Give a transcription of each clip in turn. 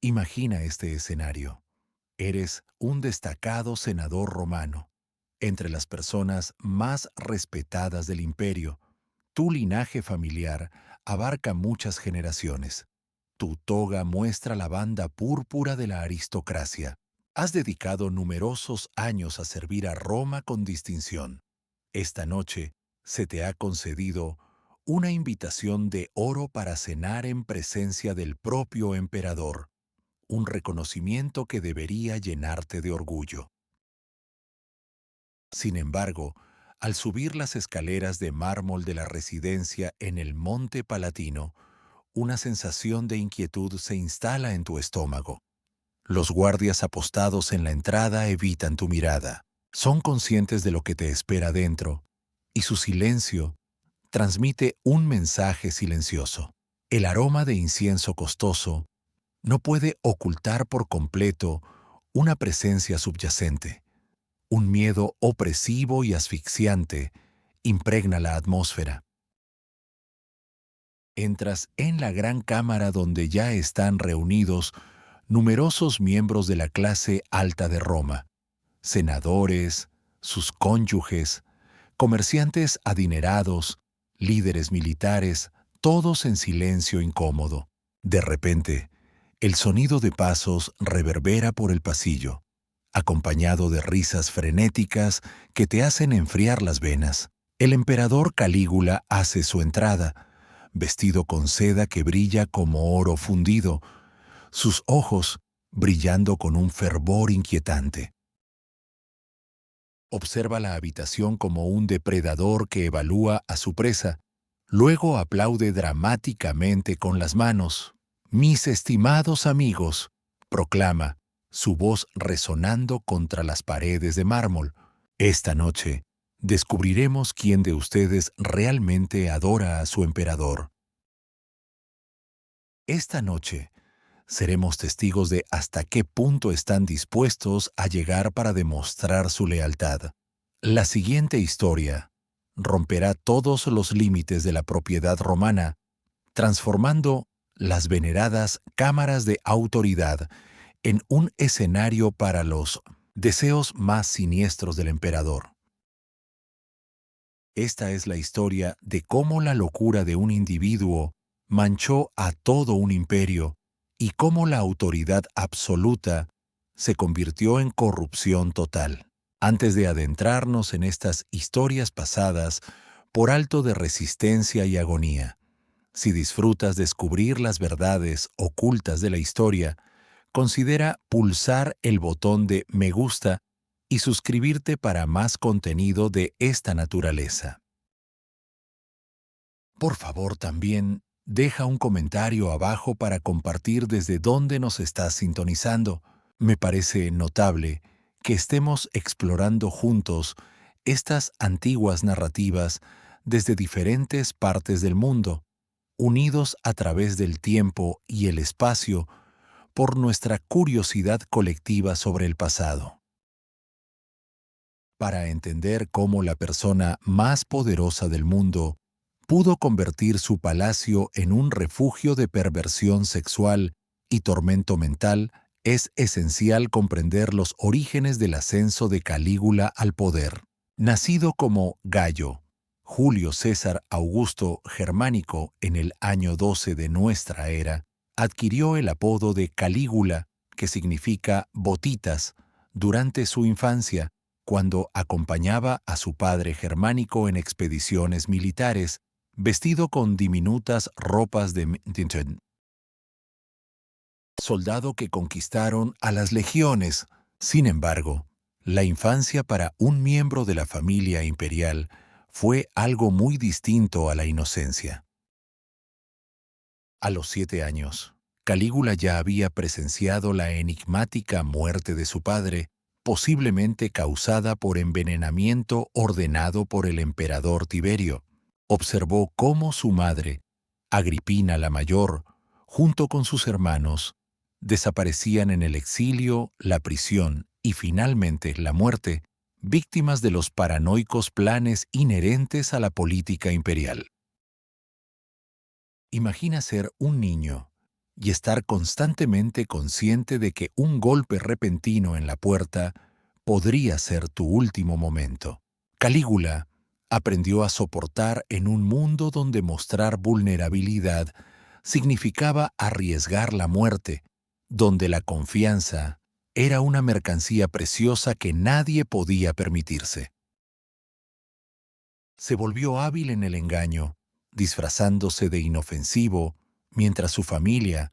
Imagina este escenario. Eres un destacado senador romano, entre las personas más respetadas del imperio. Tu linaje familiar abarca muchas generaciones. Tu toga muestra la banda púrpura de la aristocracia. Has dedicado numerosos años a servir a Roma con distinción. Esta noche se te ha concedido una invitación de oro para cenar en presencia del propio emperador, un reconocimiento que debería llenarte de orgullo. Sin embargo, al subir las escaleras de mármol de la residencia en el Monte Palatino, una sensación de inquietud se instala en tu estómago. Los guardias apostados en la entrada evitan tu mirada. Son conscientes de lo que te espera dentro, y su silencio transmite un mensaje silencioso. El aroma de incienso costoso no puede ocultar por completo una presencia subyacente. Un miedo opresivo y asfixiante impregna la atmósfera. Entras en la gran cámara donde ya están reunidos numerosos miembros de la clase alta de Roma, senadores, sus cónyuges, comerciantes adinerados, líderes militares, todos en silencio incómodo. De repente, el sonido de pasos reverbera por el pasillo, acompañado de risas frenéticas que te hacen enfriar las venas. El emperador Calígula hace su entrada, vestido con seda que brilla como oro fundido, sus ojos brillando con un fervor inquietante. Observa la habitación como un depredador que evalúa a su presa. Luego aplaude dramáticamente con las manos. «Mis estimados amigos», proclama, su voz resonando contra las paredes de mármol. «Esta noche descubriremos quién de ustedes realmente adora a su emperador. Esta noche seremos testigos de hasta qué punto están dispuestos a llegar para demostrar su lealtad. La siguiente historia romperá todos los límites de la propiedad romana, transformando las veneradas cámaras de autoridad en un escenario para los deseos más siniestros del emperador. Esta es la historia de cómo la locura de un individuo manchó a todo un imperio y cómo la autoridad absoluta se convirtió en corrupción total. Antes de adentrarnos en estas historias pasadas por alto de resistencia y agonía, si disfrutas descubrir las verdades ocultas de la historia, considera pulsar el botón de me gusta y suscribirte para más contenido de esta naturaleza. Por favor, también deja un comentario abajo para compartir desde dónde nos estás sintonizando. Me parece notable que estemos explorando juntos estas antiguas narrativas desde diferentes partes del mundo, unidos a través del tiempo y el espacio por nuestra curiosidad colectiva sobre el pasado. Para entender cómo la persona más poderosa del mundo pudo convertir su palacio en un refugio de perversión sexual y tormento mental, es esencial comprender los orígenes del ascenso de Calígula al poder. Nacido como Gallo, Julio César Augusto Germánico en el año 12 de nuestra era, adquirió el apodo de Calígula, que significa botitas, durante su infancia, cuando acompañaba a su padre germánico en expediciones militares, vestido con diminutas ropas de soldado que conquistaron a las legiones. Sin embargo, la infancia para un miembro de la familia imperial fue algo muy distinto a la inocencia. A los 7 años, Calígula ya había presenciado la enigmática muerte de su padre, posiblemente causada por envenenamiento ordenado por el emperador Tiberio. Observó cómo su madre, Agripina la Mayor, junto con sus hermanos, desaparecían en el exilio, la prisión y finalmente la muerte, víctimas de los paranoicos planes inherentes a la política imperial. Imagina ser un niño y estar constantemente consciente de que un golpe repentino en la puerta podría ser tu último momento. Calígula aprendió a soportar en un mundo donde mostrar vulnerabilidad significaba arriesgar la muerte, donde la confianza era una mercancía preciosa que nadie podía permitirse. Se volvió hábil en el engaño, disfrazándose de inofensivo, mientras su familia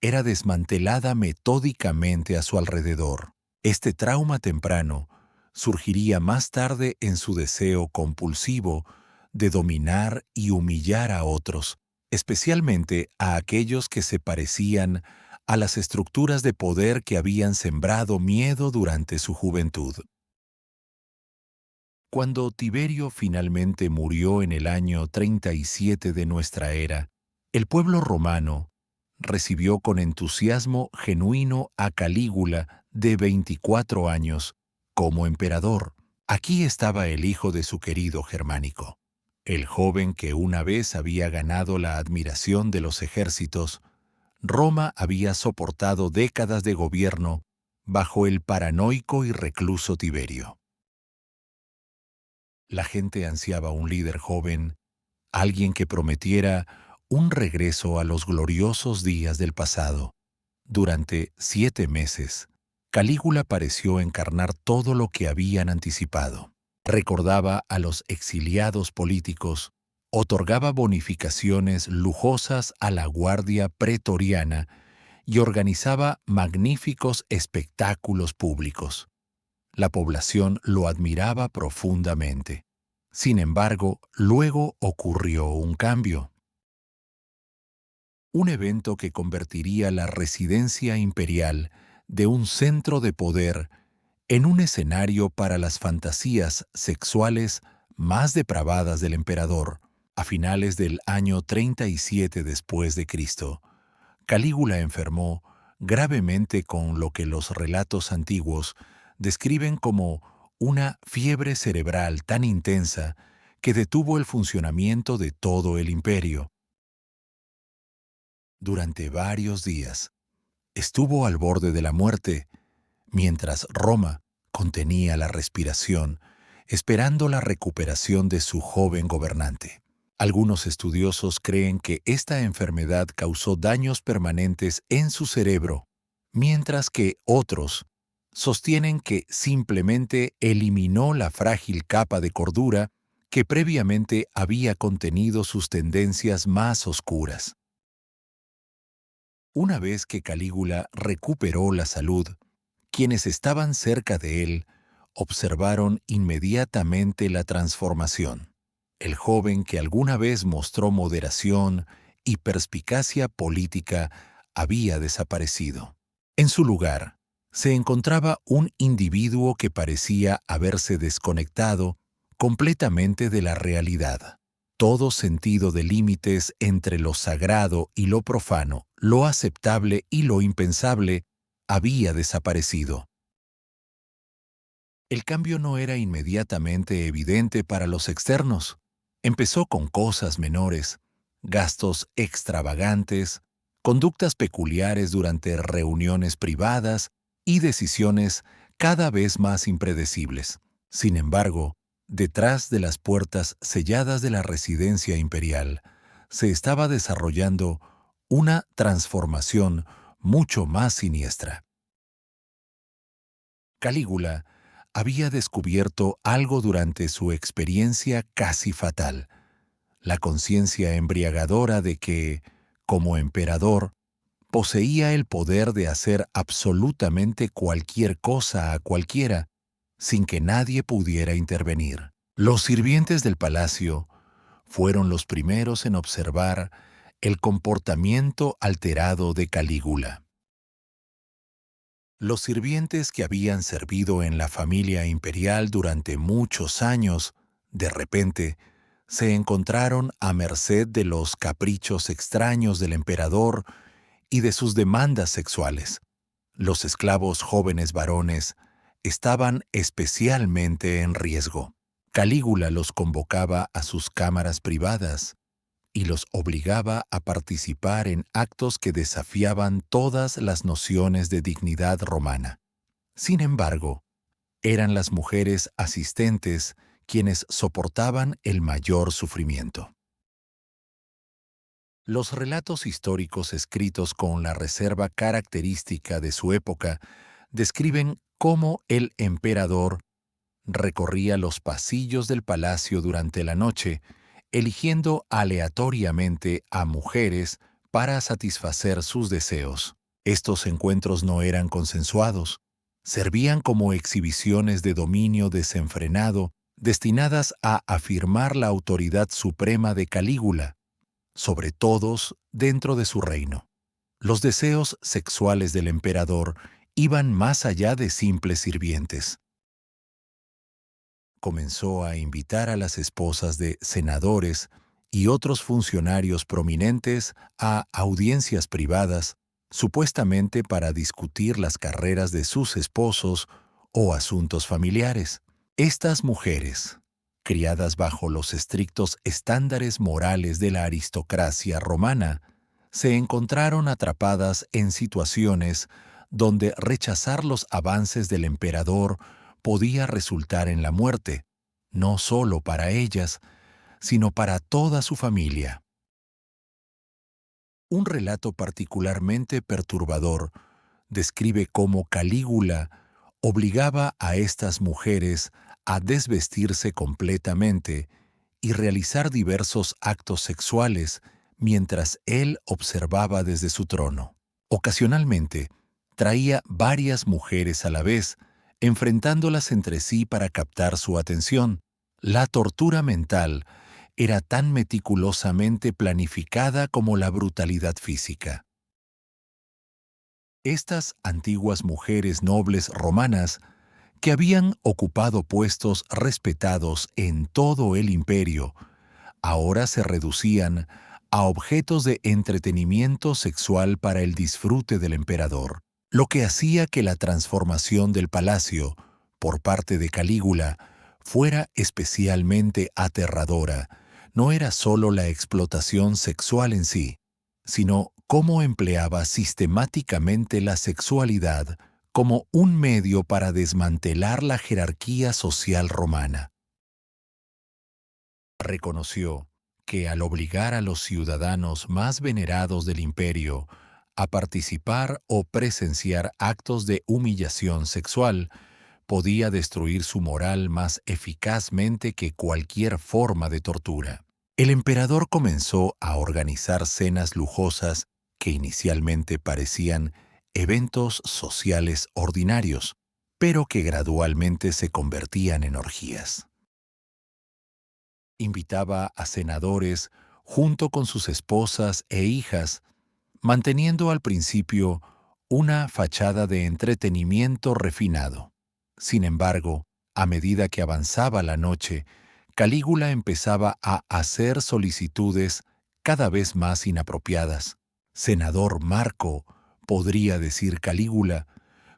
era desmantelada metódicamente a su alrededor. Este trauma temprano surgiría más tarde en su deseo compulsivo de dominar y humillar a otros, especialmente a aquellos que se parecían a las estructuras de poder que habían sembrado miedo durante su juventud. Cuando Tiberio finalmente murió en el año 37 de nuestra era, el pueblo romano recibió con entusiasmo genuino a Calígula, de 24 años, como emperador. Aquí estaba el hijo de su querido Germánico, el joven que una vez había ganado la admiración de los ejércitos. Roma había soportado décadas de gobierno bajo el paranoico y recluso Tiberio. La gente ansiaba un líder joven, alguien que prometiera un regreso a los gloriosos días del pasado. Durante 7 meses, Calígula pareció encarnar todo lo que habían anticipado. Recordaba a los exiliados políticos, otorgaba bonificaciones lujosas a la guardia pretoriana y organizaba magníficos espectáculos públicos. La población lo admiraba profundamente. Sin embargo, luego ocurrió un cambio. Un evento que convertiría la residencia imperial de un centro de poder en un escenario para las fantasías sexuales más depravadas del emperador. A finales del año 37 después de Cristo, Calígula enfermó gravemente con lo que los relatos antiguos describen como una fiebre cerebral tan intensa que detuvo el funcionamiento de todo el imperio. Durante varios días, estuvo al borde de la muerte, mientras Roma contenía la respiración, esperando la recuperación de su joven gobernante. Algunos estudiosos creen que esta enfermedad causó daños permanentes en su cerebro, mientras que otros sostienen que simplemente eliminó la frágil capa de cordura que previamente había contenido sus tendencias más oscuras. Una vez que Calígula recuperó la salud, quienes estaban cerca de él observaron inmediatamente la transformación. El joven que alguna vez mostró moderación y perspicacia política había desaparecido. En su lugar, se encontraba un individuo que parecía haberse desconectado completamente de la realidad. Todo sentido de límites entre lo sagrado y lo profano, lo aceptable y lo impensable, había desaparecido. El cambio no era inmediatamente evidente para los externos. Empezó con cosas menores, gastos extravagantes, conductas peculiares durante reuniones privadas y decisiones cada vez más impredecibles. Sin embargo, detrás de las puertas selladas de la residencia imperial, se estaba desarrollando una transformación mucho más siniestra. Calígula había descubierto algo durante su experiencia casi fatal, la conciencia embriagadora de que, como emperador, poseía el poder de hacer absolutamente cualquier cosa a cualquiera, sin que nadie pudiera intervenir. Los sirvientes del palacio fueron los primeros en observar el comportamiento alterado de Calígula. Los sirvientes que habían servido en la familia imperial durante muchos años, de repente, se encontraron a merced de los caprichos extraños del emperador y de sus demandas sexuales. Los esclavos jóvenes varones estaban especialmente en riesgo. Calígula los convocaba a sus cámaras privadas, y los obligaba a participar en actos que desafiaban todas las nociones de dignidad romana. Sin embargo, eran las mujeres asistentes quienes soportaban el mayor sufrimiento. Los relatos históricos escritos con la reserva característica de su época describen cómo el emperador recorría los pasillos del palacio durante la noche, eligiendo aleatoriamente a mujeres para satisfacer sus deseos. Estos encuentros no eran consensuados, servían como exhibiciones de dominio desenfrenado destinadas a afirmar la autoridad suprema de Calígula sobre todos dentro de su reino. Los deseos sexuales del emperador iban más allá de simples sirvientes. Comenzó a invitar a las esposas de senadores y otros funcionarios prominentes a audiencias privadas, supuestamente para discutir las carreras de sus esposos o asuntos familiares. Estas mujeres, criadas bajo los estrictos estándares morales de la aristocracia romana, se encontraron atrapadas en situaciones donde rechazar los avances del emperador podía resultar en la muerte, no solo para ellas, sino para toda su familia. Un relato particularmente perturbador describe cómo Calígula obligaba a estas mujeres a desvestirse completamente y realizar diversos actos sexuales mientras él observaba desde su trono. Ocasionalmente, traía varias mujeres a la vez, enfrentándolas entre sí para captar su atención. La tortura mental era tan meticulosamente planificada como la brutalidad física. Estas antiguas mujeres nobles romanas, que habían ocupado puestos respetados en todo el imperio, ahora se reducían a objetos de entretenimiento sexual para el disfrute del emperador, lo que hacía que la transformación del palacio, por parte de Calígula, fuera especialmente aterradora. No era solo la explotación sexual en sí, sino cómo empleaba sistemáticamente la sexualidad como un medio para desmantelar la jerarquía social romana. Reconoció que al obligar a los ciudadanos más venerados del imperio a participar o presenciar actos de humillación sexual, podía destruir su moral más eficazmente que cualquier forma de tortura. El emperador comenzó a organizar cenas lujosas que inicialmente parecían eventos sociales ordinarios, pero que gradualmente se convertían en orgías. Invitaba a senadores junto con sus esposas e hijas, manteniendo al principio una fachada de entretenimiento refinado. Sin embargo, a medida que avanzaba la noche, Calígula empezaba a hacer solicitudes cada vez más inapropiadas. Senador Marco, podría decir Calígula,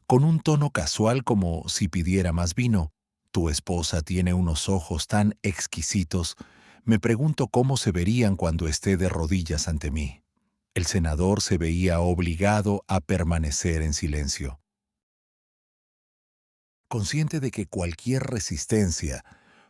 con un tono casual como si pidiera más vino. Tu esposa tiene unos ojos tan exquisitos, me pregunto cómo se verían cuando esté de rodillas ante mí. El senador se veía obligado a permanecer en silencio, consciente de que cualquier resistencia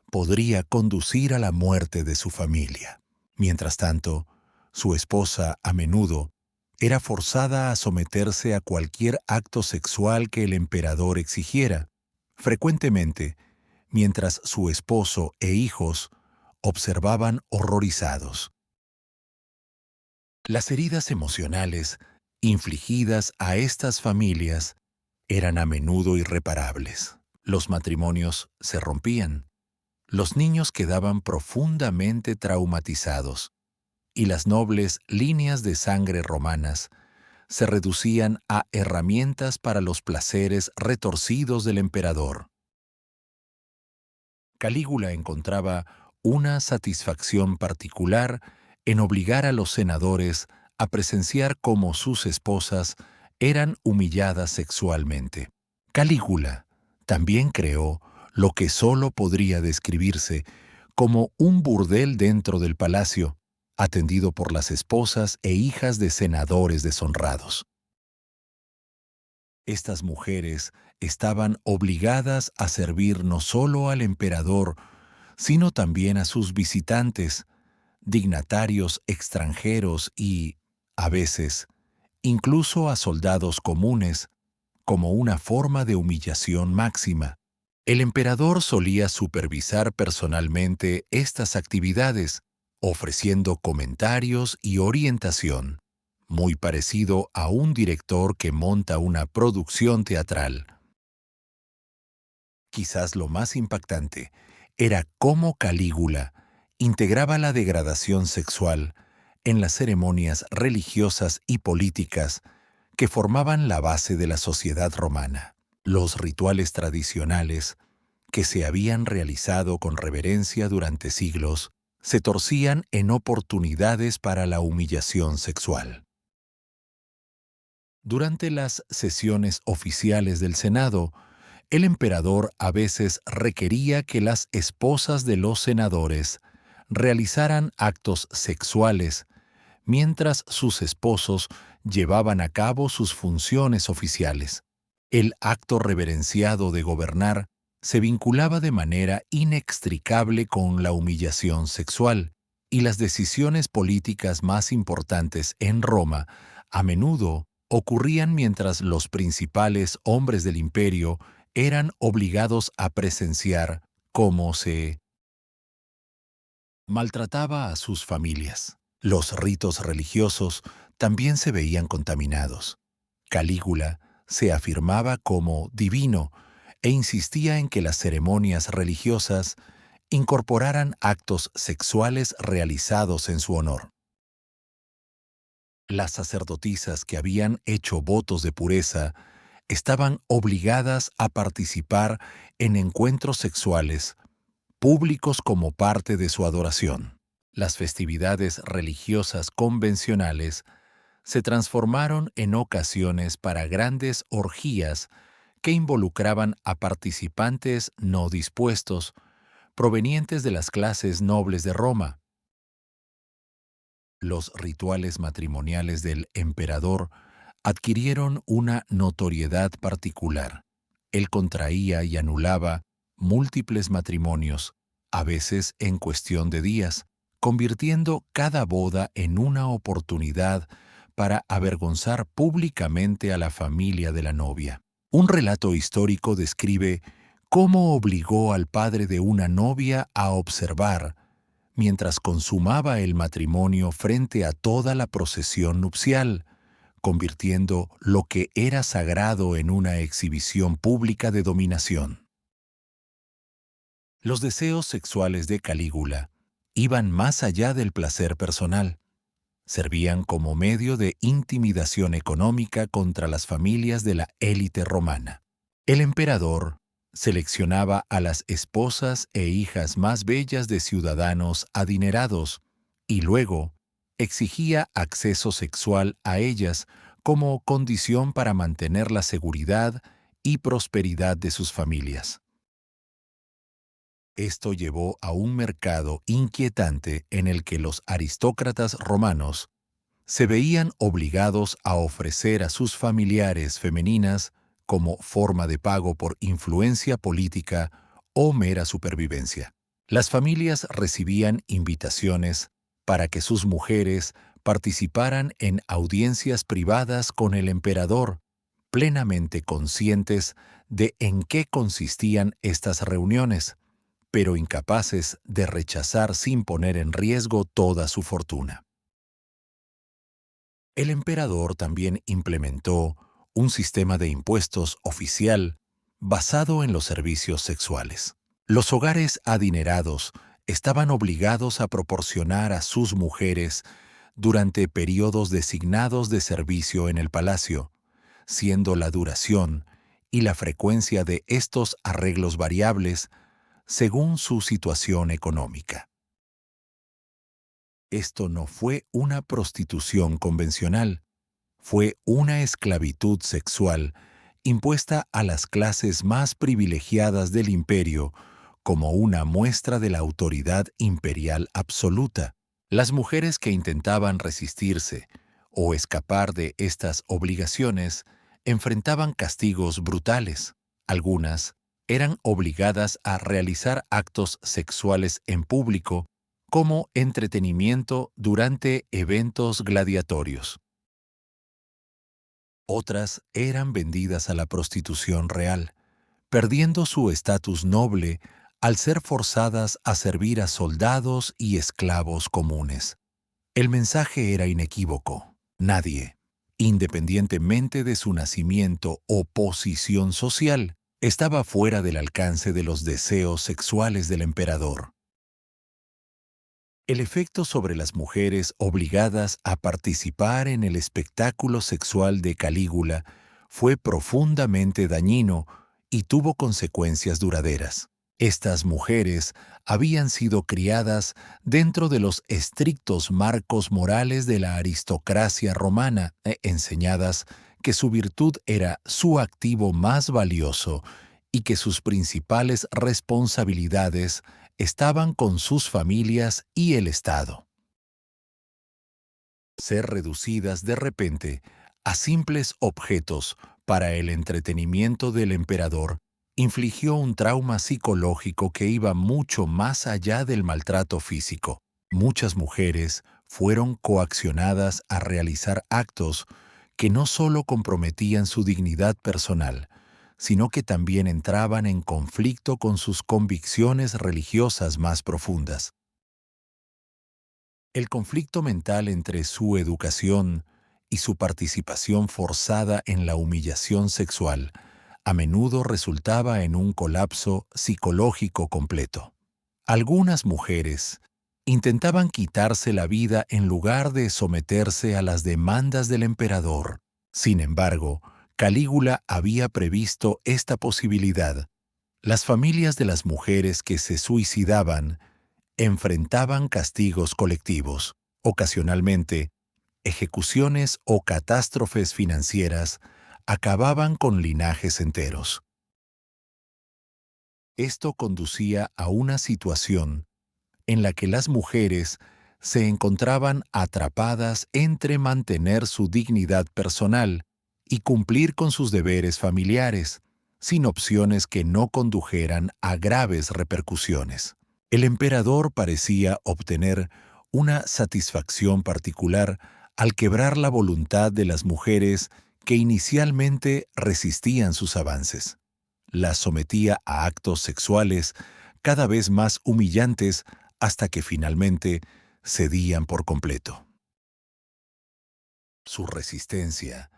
podría conducir a la muerte de su familia. Mientras tanto, su esposa, a menudo, era forzada a someterse a cualquier acto sexual que el emperador exigiera. Frecuentemente, mientras su esposo e hijos observaban horrorizados. Las heridas emocionales infligidas a estas familias eran a menudo irreparables. Los matrimonios se rompían, los niños quedaban profundamente traumatizados y las nobles líneas de sangre romanas se reducían a herramientas para los placeres retorcidos del emperador. Calígula encontraba una satisfacción particular en obligar a los senadores a presenciar cómo sus esposas eran humilladas sexualmente. Calígula también creó lo que solo podría describirse como un burdel dentro del palacio, atendido por las esposas e hijas de senadores deshonrados. Estas mujeres estaban obligadas a servir no solo al emperador, sino también a sus visitantes, dignatarios extranjeros y, a veces, incluso a soldados comunes, como una forma de humillación máxima. El emperador solía supervisar personalmente estas actividades, ofreciendo comentarios y orientación, muy parecido a un director que monta una producción teatral. Quizás lo más impactante era cómo Calígula integraba la degradación sexual en las ceremonias religiosas y políticas que formaban la base de la sociedad romana. Los rituales tradicionales, que se habían realizado con reverencia durante siglos, se torcían en oportunidades para la humillación sexual. Durante las sesiones oficiales del Senado, el emperador a veces requería que las esposas de los senadores realizaran actos sexuales mientras sus esposos llevaban a cabo sus funciones oficiales. El acto reverenciado de gobernar se vinculaba de manera inextricable con la humillación sexual, y las decisiones políticas más importantes en Roma a menudo ocurrían mientras los principales hombres del imperio eran obligados a presenciar cómo se maltrataba a sus familias. Los ritos religiosos también se veían contaminados. Calígula se afirmaba como divino e insistía en que las ceremonias religiosas incorporaran actos sexuales realizados en su honor. Las sacerdotisas que habían hecho votos de pureza estaban obligadas a participar en encuentros sexuales públicos como parte de su adoración. Las festividades religiosas convencionales se transformaron en ocasiones para grandes orgías que involucraban a participantes no dispuestos, provenientes de las clases nobles de Roma. Los rituales matrimoniales del emperador adquirieron una notoriedad particular. Él contraía y anulaba múltiples matrimonios, a veces en cuestión de días, convirtiendo cada boda en una oportunidad para avergonzar públicamente a la familia de la novia. Un relato histórico describe cómo obligó al padre de una novia a observar mientras consumaba el matrimonio frente a toda la procesión nupcial, convirtiendo lo que era sagrado en una exhibición pública de dominación. Los deseos sexuales de Calígula iban más allá del placer personal. Servían como medio de intimidación económica contra las familias de la élite romana. El emperador seleccionaba a las esposas e hijas más bellas de ciudadanos adinerados y luego exigía acceso sexual a ellas como condición para mantener la seguridad y prosperidad de sus familias. Esto llevó a un mercado inquietante en el que los aristócratas romanos se veían obligados a ofrecer a sus familiares femeninas como forma de pago por influencia política o mera supervivencia. Las familias recibían invitaciones para que sus mujeres participaran en audiencias privadas con el emperador, plenamente conscientes de en qué consistían estas reuniones, pero incapaces de rechazar sin poner en riesgo toda su fortuna. El emperador también implementó un sistema de impuestos oficial basado en los servicios sexuales. Los hogares adinerados estaban obligados a proporcionar a sus mujeres durante periodos designados de servicio en el palacio, siendo la duración y la frecuencia de estos arreglos variables según su situación económica. Esto no fue una prostitución convencional, fue una esclavitud sexual impuesta a las clases más privilegiadas del imperio como una muestra de la autoridad imperial absoluta. Las mujeres que intentaban resistirse o escapar de estas obligaciones enfrentaban castigos brutales. Algunas eran obligadas a realizar actos sexuales en público como entretenimiento durante eventos gladiatorios. Otras eran vendidas a la prostitución real, perdiendo su estatus noble al ser forzadas a servir a soldados y esclavos comunes. El mensaje era inequívoco. Nadie, independientemente de su nacimiento o posición social, estaba fuera del alcance de los deseos sexuales del emperador. El efecto sobre las mujeres obligadas a participar en el espectáculo sexual de Calígula fue profundamente dañino y tuvo consecuencias duraderas. Estas mujeres habían sido criadas dentro de los estrictos marcos morales de la aristocracia romana, enseñadas que su virtud era su activo más valioso y que sus principales responsabilidades estaban con sus familias y el Estado. Ser reducidas de repente a simples objetos para el entretenimiento del emperador infligió un trauma psicológico que iba mucho más allá del maltrato físico. Muchas mujeres fueron coaccionadas a realizar actos que no solo comprometían su dignidad personal, sino que también entraban en conflicto con sus convicciones religiosas más profundas. El conflicto mental entre su educación y su participación forzada en la humillación sexual a menudo resultaba en un colapso psicológico completo. Algunas mujeres intentaban quitarse la vida en lugar de someterse a las demandas del emperador. Sin embargo, Calígula había previsto esta posibilidad. Las familias de las mujeres que se suicidaban enfrentaban castigos colectivos, ocasionalmente, ejecuciones o catástrofes financieras acababan con linajes enteros. Esto conducía a una situación en la que las mujeres se encontraban atrapadas entre mantener su dignidad personal y cumplir con sus deberes familiares, sin opciones que no condujeran a graves repercusiones. El emperador parecía obtener una satisfacción particular al quebrar la voluntad de las mujeres que inicialmente resistían sus avances. Las sometía a actos sexuales cada vez más humillantes hasta que finalmente cedían por completo. Su resistencia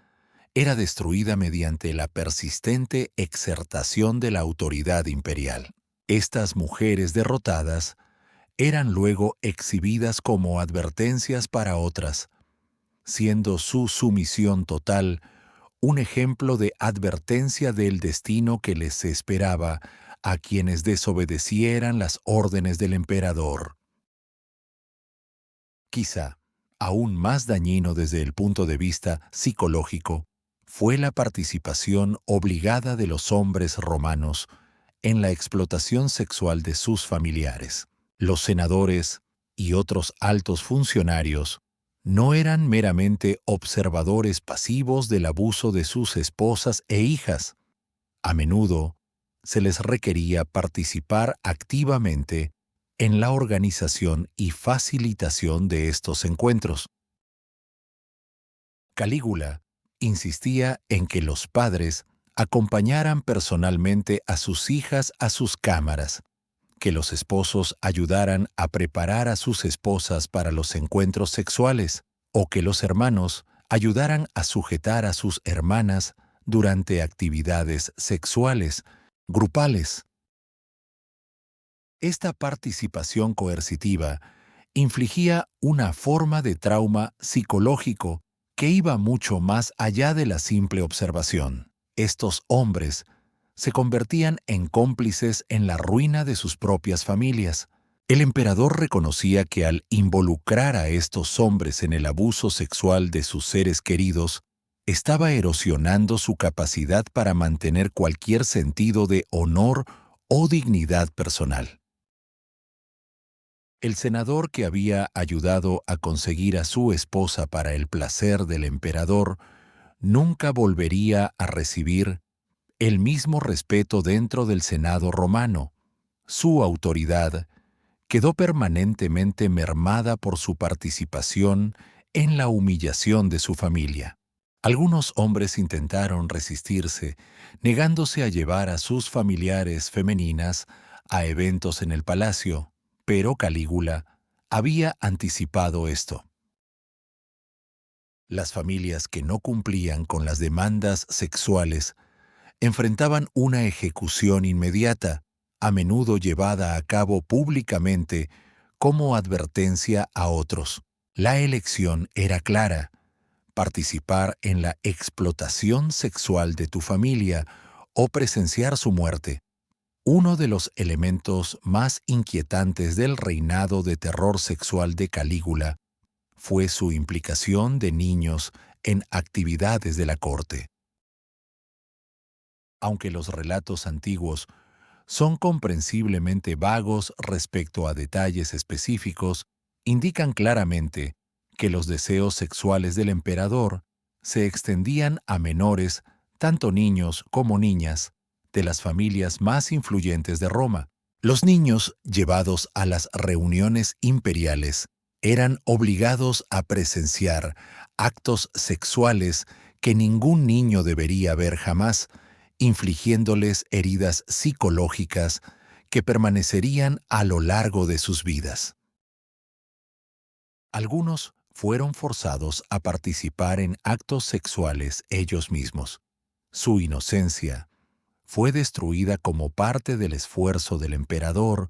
era destruida mediante la persistente exertación de la autoridad imperial. Estas mujeres derrotadas eran luego exhibidas como advertencias para otras, siendo su sumisión total un ejemplo de advertencia del destino que les esperaba a quienes desobedecieran las órdenes del emperador. Quizá, aún más dañino desde el punto de vista psicológico, fue la participación obligada de los hombres romanos en la explotación sexual de sus familiares. Los senadores y otros altos funcionarios no eran meramente observadores pasivos del abuso de sus esposas e hijas. A menudo se les requería participar activamente en la organización y facilitación de estos encuentros. Calígula insistía en que los padres acompañaran personalmente a sus hijas a sus cámaras, que los esposos ayudaran a preparar a sus esposas para los encuentros sexuales, o que los hermanos ayudaran a sujetar a sus hermanas durante actividades sexuales, grupales. Esta participación coercitiva infligía una forma de trauma psicológico que iba mucho más allá de la simple observación. Estos hombres se convertían en cómplices en la ruina de sus propias familias. El emperador reconocía que al involucrar a estos hombres en el abuso sexual de sus seres queridos, estaba erosionando su capacidad para mantener cualquier sentido de honor o dignidad personal. El senador que había ayudado a conseguir a su esposa para el placer del emperador nunca volvería a recibir el mismo respeto dentro del Senado romano. Su autoridad quedó permanentemente mermada por su participación en la humillación de su familia. Algunos hombres intentaron resistirse, negándose a llevar a sus familiares femeninas a eventos en el palacio, pero Calígula había anticipado esto. Las familias que no cumplían con las demandas sexuales enfrentaban una ejecución inmediata, a menudo llevada a cabo públicamente como advertencia a otros. La elección era clara: participar en la explotación sexual de tu familia o presenciar su muerte. Uno de los elementos más inquietantes del reinado de terror sexual de Calígula fue su implicación de niños en actividades de la corte. Aunque los relatos antiguos son comprensiblemente vagos respecto a detalles específicos, indican claramente que los deseos sexuales del emperador se extendían a menores, tanto niños como niñas, de las familias más influyentes de Roma. Los niños llevados a las reuniones imperiales eran obligados a presenciar actos sexuales que ningún niño debería ver jamás, infligiéndoles heridas psicológicas que permanecerían a lo largo de sus vidas. Algunos fueron forzados a participar en actos sexuales ellos mismos. Su inocencia fue destruida como parte del esfuerzo del emperador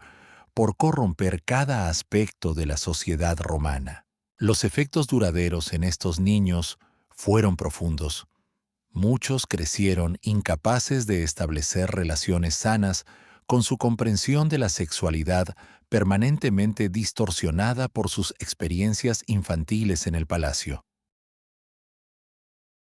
por corromper cada aspecto de la sociedad romana. Los efectos duraderos en estos niños fueron profundos. Muchos crecieron incapaces de establecer relaciones sanas, con su comprensión de la sexualidad permanentemente distorsionada por sus experiencias infantiles en el palacio.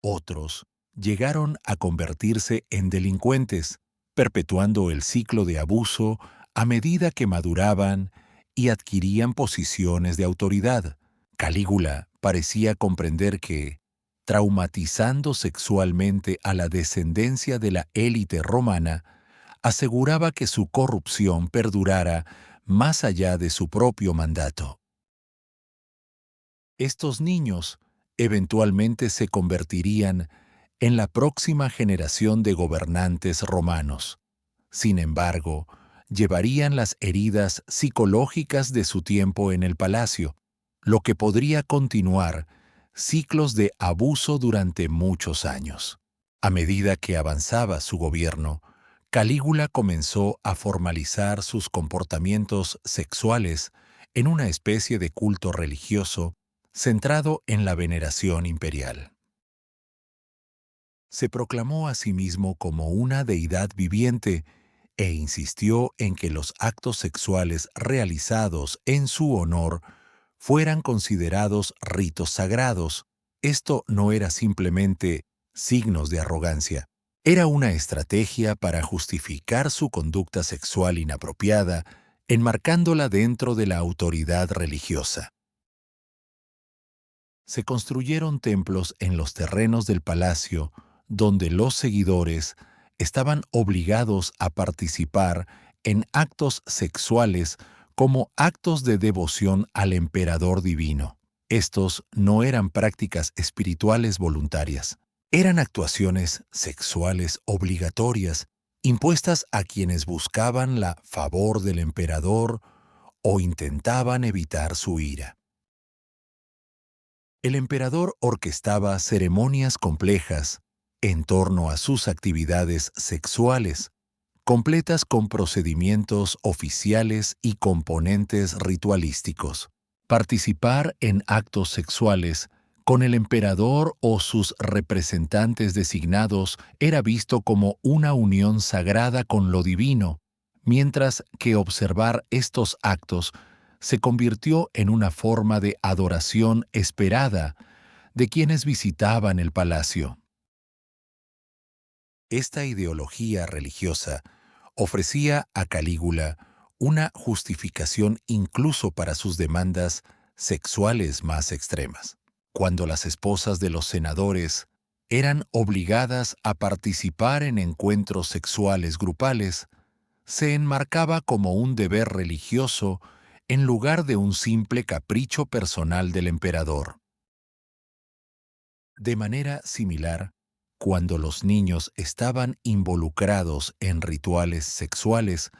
Otros llegaron a convertirse en delincuentes, perpetuando el ciclo de abuso a medida que maduraban y adquirían posiciones de autoridad. Calígula parecía comprender que, traumatizando sexualmente a la descendencia de la élite romana, aseguraba que su corrupción perdurara más allá de su propio mandato. Estos niños eventualmente se convertirían en la próxima generación de gobernantes romanos. Sin embargo, llevarían las heridas psicológicas de su tiempo en el palacio, lo que podría continuar ciclos de abuso durante muchos años. A medida que avanzaba su gobierno, Calígula comenzó a formalizar sus comportamientos sexuales en una especie de culto religioso centrado en la veneración imperial. Se proclamó a sí mismo como una deidad viviente e insistió en que los actos sexuales realizados en su honor fueran considerados ritos sagrados. Esto no era simplemente signos de arrogancia. Era una estrategia para justificar su conducta sexual inapropiada, enmarcándola dentro de la autoridad religiosa. Se construyeron templos en los terrenos del palacio donde los seguidores estaban obligados a participar en actos sexuales como actos de devoción al emperador divino. Estos no eran prácticas espirituales voluntarias, eran actuaciones sexuales obligatorias impuestas a quienes buscaban la favor del emperador o intentaban evitar su ira. El emperador orquestaba ceremonias complejas en torno a sus actividades sexuales, completas con procedimientos oficiales y componentes ritualísticos. Participar en actos sexuales con el emperador o sus representantes designados era visto como una unión sagrada con lo divino, mientras que observar estos actos se convirtió en una forma de adoración esperada de quienes visitaban el palacio. Esta ideología religiosa ofrecía a Calígula una justificación incluso para sus demandas sexuales más extremas. Cuando las esposas de los senadores eran obligadas a participar en encuentros sexuales grupales, se enmarcaba como un deber religioso en lugar de un simple capricho personal del emperador. De manera similar, cuando los niños estaban involucrados en rituales sexuales,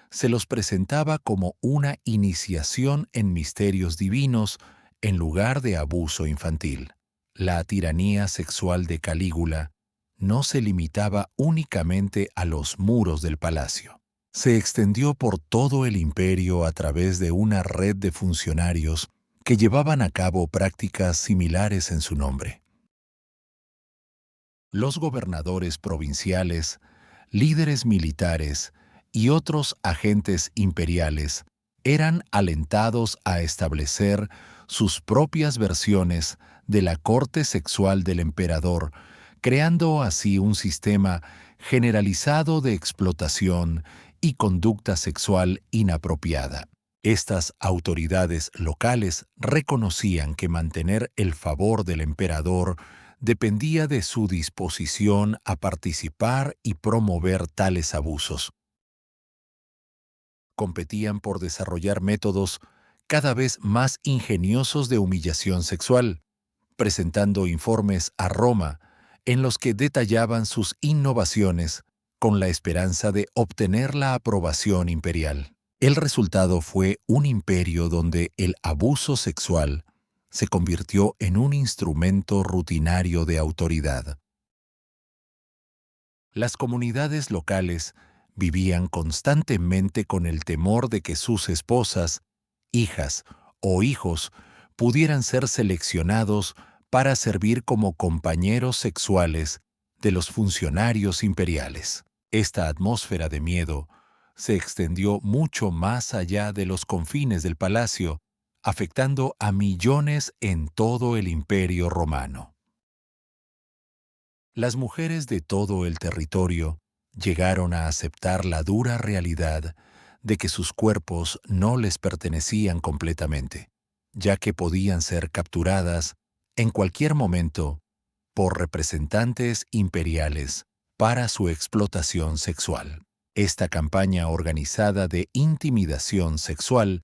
se los presentaba como una iniciación en misterios divinos en lugar de abuso infantil. La tiranía sexual de Calígula no se limitaba únicamente a los muros del palacio. Se extendió por todo el imperio a través de una red de funcionarios que llevaban a cabo prácticas similares en su nombre. Los gobernadores provinciales, líderes militares y otros agentes imperiales eran alentados a establecer sus propias versiones de la corte sexual del emperador, creando así un sistema generalizado de explotación y conducta sexual inapropiada. Estas autoridades locales reconocían que mantener el favor del emperador dependía de su disposición a participar y promover tales abusos. Competían por desarrollar métodos cada vez más ingeniosos de humillación sexual, presentando informes a Roma en los que detallaban sus innovaciones con la esperanza de obtener la aprobación imperial. El resultado fue un imperio donde el abuso sexual se convirtió en un instrumento rutinario de autoridad. Las comunidades locales vivían constantemente con el temor de que sus esposas, hijas o hijos pudieran ser seleccionados para servir como compañeros sexuales de los funcionarios imperiales. Esta atmósfera de miedo se extendió mucho más allá de los confines del palacio, afectando a millones en todo el imperio romano. Las mujeres de todo el territorio llegaron a aceptar la dura realidad de que sus cuerpos no les pertenecían completamente, ya que podían ser capturadas en cualquier momento por representantes imperiales para su explotación sexual. Esta campaña organizada de intimidación sexual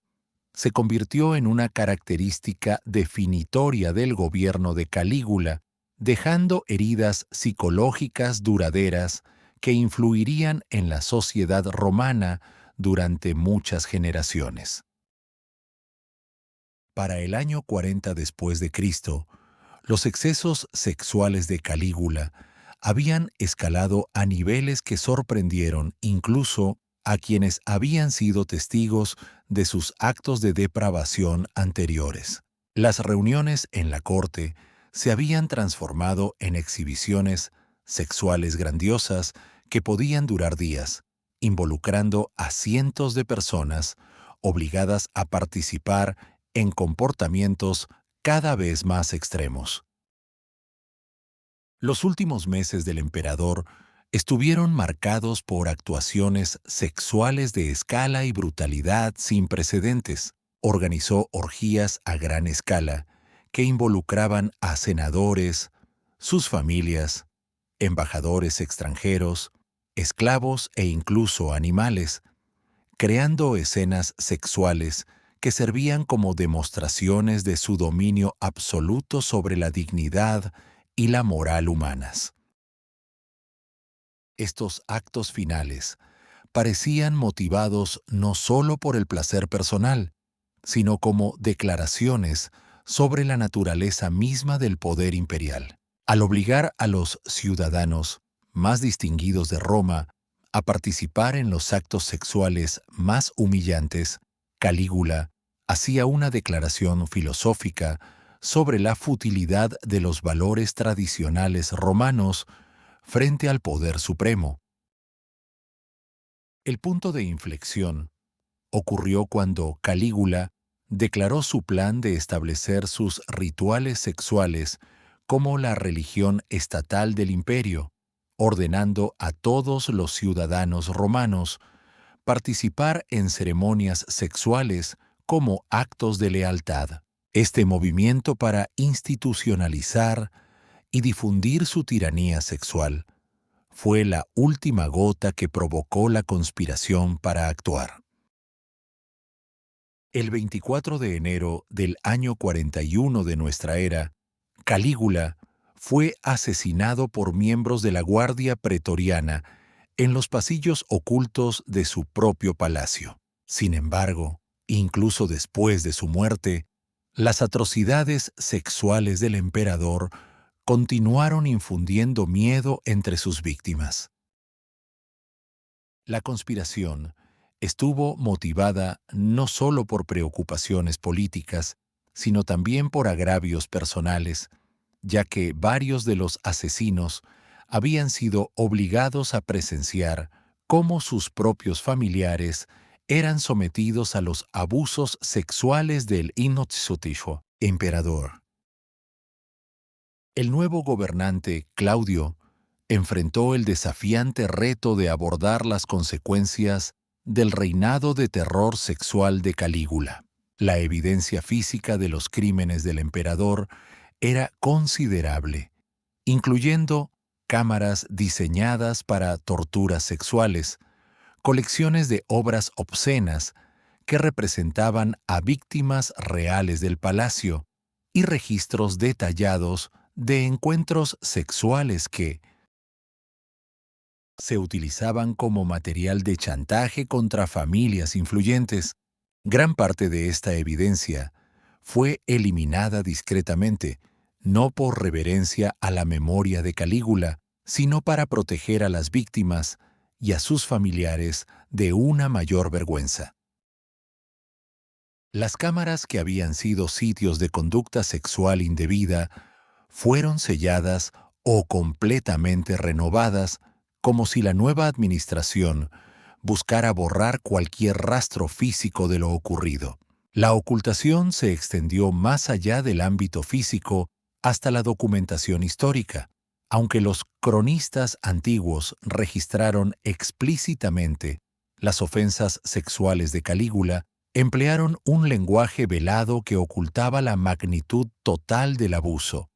se convirtió en una característica definitoria del gobierno de Calígula, dejando heridas psicológicas duraderas que influirían en la sociedad romana durante muchas generaciones. Para el año 40 después de Cristo, los excesos sexuales de Calígula habían escalado a niveles que sorprendieron incluso a quienes habían sido testigos de sus actos de depravación anteriores. Las reuniones en la corte se habían transformado en exhibiciones sexuales grandiosas que podían durar días, involucrando a cientos de personas obligadas a participar en comportamientos cada vez más extremos. Los últimos meses del emperador estuvieron marcados por actuaciones sexuales de escala y brutalidad sin precedentes. Organizó orgías a gran escala que involucraban a senadores, sus familias, embajadores extranjeros, esclavos e incluso animales, creando escenas sexuales que servían como demostraciones de su dominio absoluto sobre la dignidad y la moral humanas. Estos actos finales parecían motivados no solo por el placer personal, sino como declaraciones sobre la naturaleza misma del poder imperial. Al obligar a los ciudadanos más distinguidos de Roma a participar en los actos sexuales más humillantes, Calígula hacía una declaración filosófica sobre la futilidad de los valores tradicionales romanos frente al poder supremo. El punto de inflexión ocurrió cuando Calígula declaró su plan de establecer sus rituales sexuales como la religión estatal del imperio, ordenando a todos los ciudadanos romanos participar en ceremonias sexuales como actos de lealtad. Este movimiento para institucionalizar y difundir su tiranía sexual fue la última gota que provocó la conspiración para actuar. El 24 de enero del año 41 de nuestra era, Calígula fue asesinado por miembros de la Guardia Pretoriana en los pasillos ocultos de su propio palacio. Sin embargo, incluso después de su muerte, las atrocidades sexuales del emperador continuaron infundiendo miedo entre sus víctimas. La conspiración estuvo motivada no solo por preocupaciones políticas, sino también por agravios personales, ya que varios de los asesinos habían sido obligados a presenciar cómo sus propios familiares eran sometidos a los abusos sexuales del Inotsutisho, emperador. El nuevo gobernante, Claudio, enfrentó el desafiante reto de abordar las consecuencias del reinado de terror sexual de Calígula. La evidencia física de los crímenes del emperador era considerable, incluyendo cámaras diseñadas para torturas sexuales, colecciones de obras obscenas que representaban a víctimas reales del palacio y registros detallados de encuentros sexuales que se utilizaban como material de chantaje contra familias influyentes. Gran parte de esta evidencia fue eliminada discretamente, no por reverencia a la memoria de Calígula, sino para proteger a las víctimas y a sus familiares de una mayor vergüenza. Las cámaras que habían sido sitios de conducta sexual indebida fueron selladas o completamente renovadas, como si la nueva administración buscara borrar cualquier rastro físico de lo ocurrido. La ocultación se extendió más allá del ámbito físico hasta la documentación histórica. Aunque los cronistas antiguos registraron explícitamente las ofensas sexuales de Calígula, emplearon un lenguaje velado que ocultaba la magnitud total del abuso.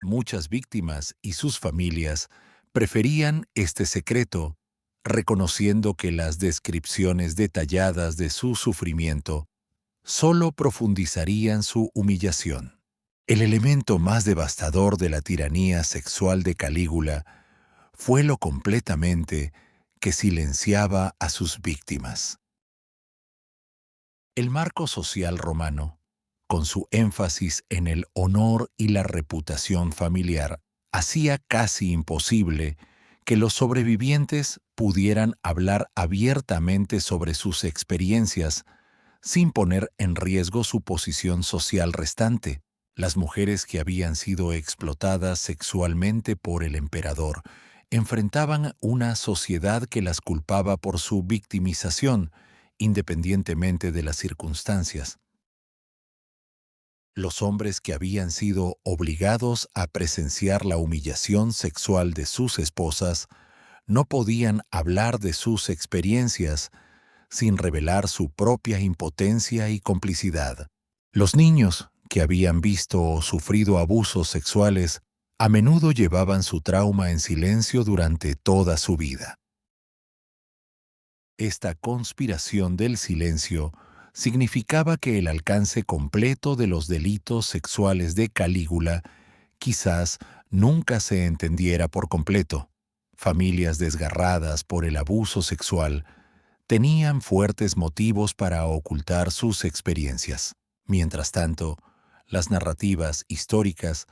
Muchas víctimas y sus familias preferían este secreto, reconociendo que las descripciones detalladas de su sufrimiento solo profundizarían su humillación. El elemento más devastador de la tiranía sexual de Calígula fue lo completamente que silenciaba a sus víctimas. El marco social romano, con su énfasis en el honor y la reputación familiar, hacía casi imposible que los sobrevivientes pudieran hablar abiertamente sobre sus experiencias sin poner en riesgo su posición social restante. Las mujeres que habían sido explotadas sexualmente por el emperador enfrentaban una sociedad que las culpaba por su victimización, independientemente de las circunstancias. Los hombres que habían sido obligados a presenciar la humillación sexual de sus esposas no podían hablar de sus experiencias sin revelar su propia impotencia y complicidad. Los niños que habían visto o sufrido abusos sexuales a menudo llevaban su trauma en silencio durante toda su vida. Esta conspiración del silencio significaba que el alcance completo de los delitos sexuales de Calígula quizás nunca se entendiera por completo. Familias desgarradas por el abuso sexual tenían fuertes motivos para ocultar sus experiencias. Mientras tanto, las narrativas históricas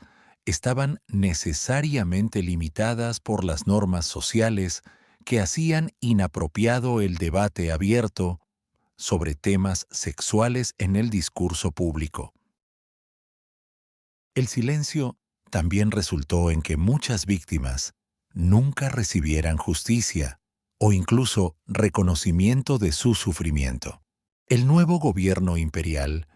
estaban necesariamente limitadas por las normas sociales que hacían inapropiado el debate abierto sobre temas sexuales en el discurso público. El silencio también resultó en que muchas víctimas nunca recibieran justicia o incluso reconocimiento de su sufrimiento. El nuevo gobierno imperial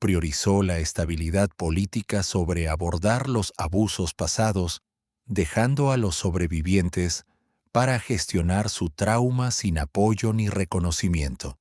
priorizó la estabilidad política sobre abordar los abusos pasados, dejando a los sobrevivientes para gestionar su trauma sin apoyo ni reconocimiento.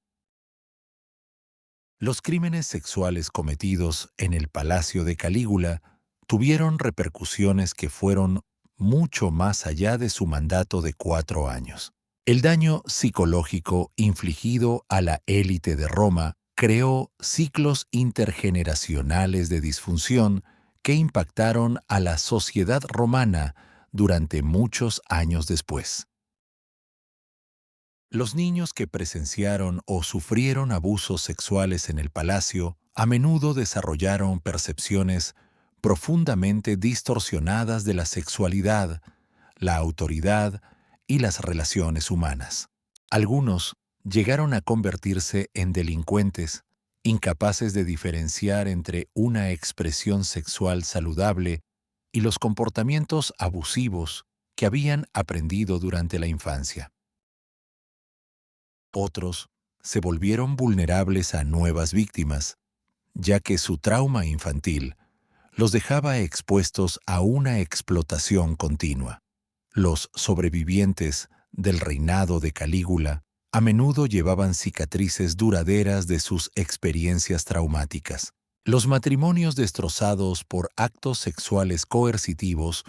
Los crímenes sexuales cometidos en el palacio de Calígula tuvieron repercusiones que fueron mucho más allá de su mandato de 4 años. El daño psicológico infligido a la élite de Roma creó ciclos intergeneracionales de disfunción que impactaron a la sociedad romana durante muchos años después. Los niños que presenciaron o sufrieron abusos sexuales en el palacio a menudo desarrollaron percepciones profundamente distorsionadas de la sexualidad, la autoridad y las relaciones humanas. Algunos llegaron a convertirse en delincuentes, incapaces de diferenciar entre una expresión sexual saludable y los comportamientos abusivos que habían aprendido durante la infancia. Otros se volvieron vulnerables a nuevas víctimas, ya que su trauma infantil los dejaba expuestos a una explotación continua. Los sobrevivientes del reinado de Calígula a menudo llevaban cicatrices duraderas de sus experiencias traumáticas. Los matrimonios destrozados por actos sexuales coercitivos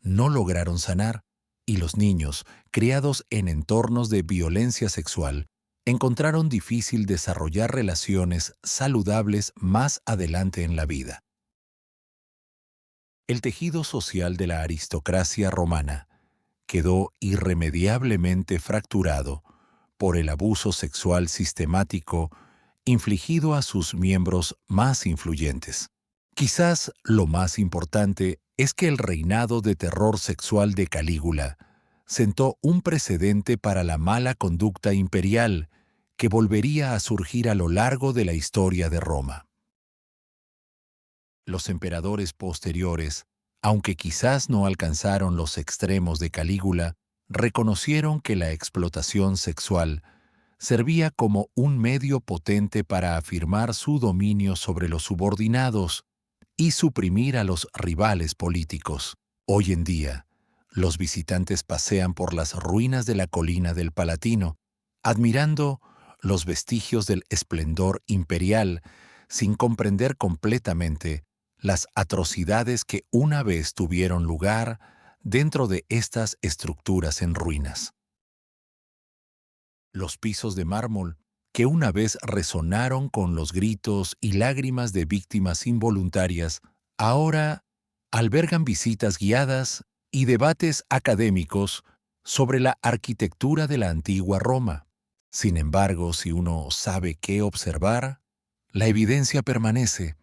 no lograron sanar, y los niños, criados en entornos de violencia sexual, encontraron difícil desarrollar relaciones saludables más adelante en la vida. El tejido social de la aristocracia romana quedó irremediablemente fracturado por el abuso sexual sistemático infligido a sus miembros más influyentes. Quizás lo más importante es que el reinado de terror sexual de Calígula sentó un precedente para la mala conducta imperial que volvería a surgir a lo largo de la historia de Roma. Los emperadores posteriores, aunque quizás no alcanzaron los extremos de Calígula, reconocieron que la explotación sexual servía como un medio potente para afirmar su dominio sobre los subordinados y suprimir a los rivales políticos. Hoy en día, los visitantes pasean por las ruinas de la colina del Palatino, admirando los vestigios del esplendor imperial, sin comprender completamente las atrocidades que una vez tuvieron lugar dentro de estas estructuras en ruinas. Los pisos de mármol, que una vez resonaron con los gritos y lágrimas de víctimas involuntarias, ahora albergan visitas guiadas y debates académicos sobre la arquitectura de la antigua Roma. Sin embargo, si uno sabe qué observar, la evidencia permanece.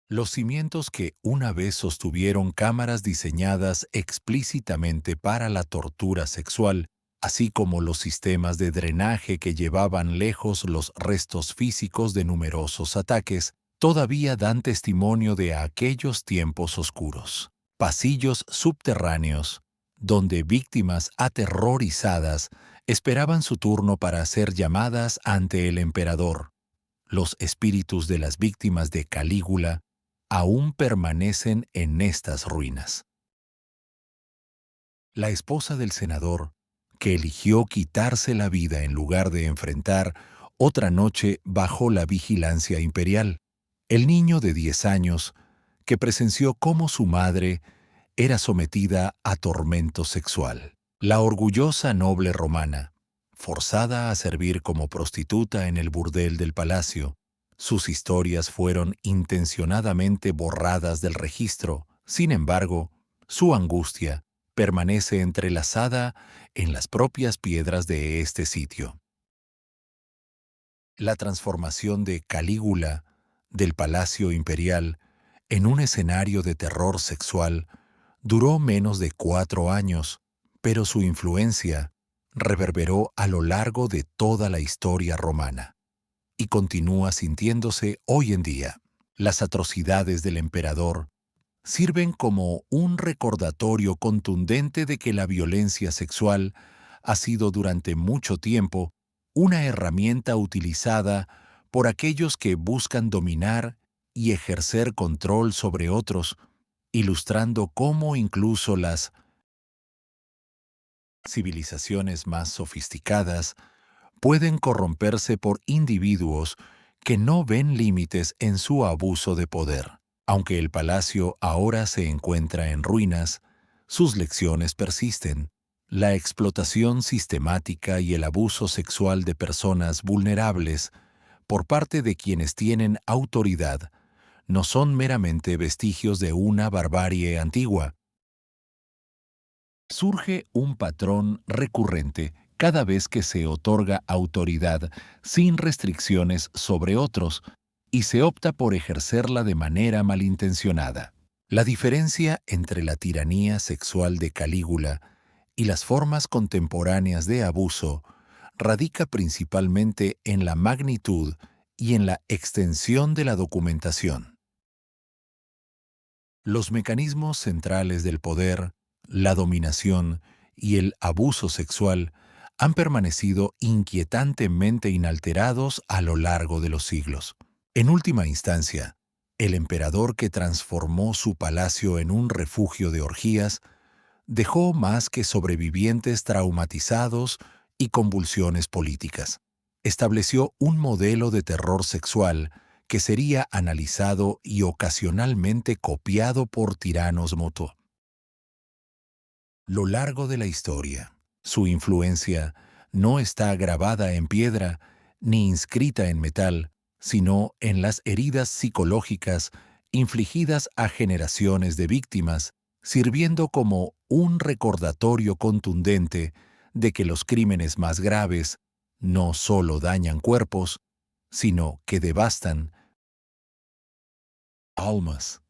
Los cimientos que una vez sostuvieron cámaras diseñadas explícitamente para la tortura sexual, así como los sistemas de drenaje que llevaban lejos los restos físicos de numerosos ataques, todavía dan testimonio de aquellos tiempos oscuros. Pasillos subterráneos, donde víctimas aterrorizadas esperaban su turno para ser llamadas ante el emperador. Los espíritus de las víctimas de Calígula aún permanecen en estas ruinas. La esposa del senador, que eligió quitarse la vida en lugar de enfrentar otra noche bajo la vigilancia imperial. El niño de 10 años, que presenció cómo su madre era sometida a tormento sexual. La orgullosa noble romana, forzada a servir como prostituta en el burdel del palacio. Sus historias fueron intencionadamente borradas del registro. Sin embargo, su angustia permanece entrelazada en las propias piedras de este sitio. La transformación de Calígula, del Palacio Imperial, en un escenario de terror sexual, duró menos de 4 años, pero su influencia reverberó a lo largo de toda la historia romana y continúa sintiéndose hoy en día. Las atrocidades del emperador sirven como un recordatorio contundente de que la violencia sexual ha sido durante mucho tiempo una herramienta utilizada por aquellos que buscan dominar y ejercer control sobre otros, ilustrando cómo incluso las civilizaciones más sofisticadas pueden corromperse por individuos que no ven límites en su abuso de poder. Aunque el palacio ahora se encuentra en ruinas, sus lecciones persisten. La explotación sistemática y el abuso sexual de personas vulnerables por parte de quienes tienen autoridad no son meramente vestigios de una barbarie antigua. Surge un patrón recurrente cada vez que se otorga autoridad sin restricciones sobre otros y se opta por ejercerla de manera malintencionada. La diferencia entre la tiranía sexual de Calígula y las formas contemporáneas de abuso radica principalmente en la magnitud y en la extensión de la documentación. Los mecanismos centrales del poder, la dominación y el abuso sexual han permanecido inquietantemente inalterados a lo largo de los siglos. En última instancia, el emperador que transformó su palacio en un refugio de orgías dejó más que sobrevivientes traumatizados y convulsiones políticas. Estableció un modelo de terror sexual que sería analizado y ocasionalmente copiado por tiranos moto. Lo largo de la historia, su influencia no está grabada en piedra ni inscrita en metal, sino en las heridas psicológicas infligidas a generaciones de víctimas, sirviendo como un recordatorio contundente de que los crímenes más graves no solo dañan cuerpos, sino que devastan almas.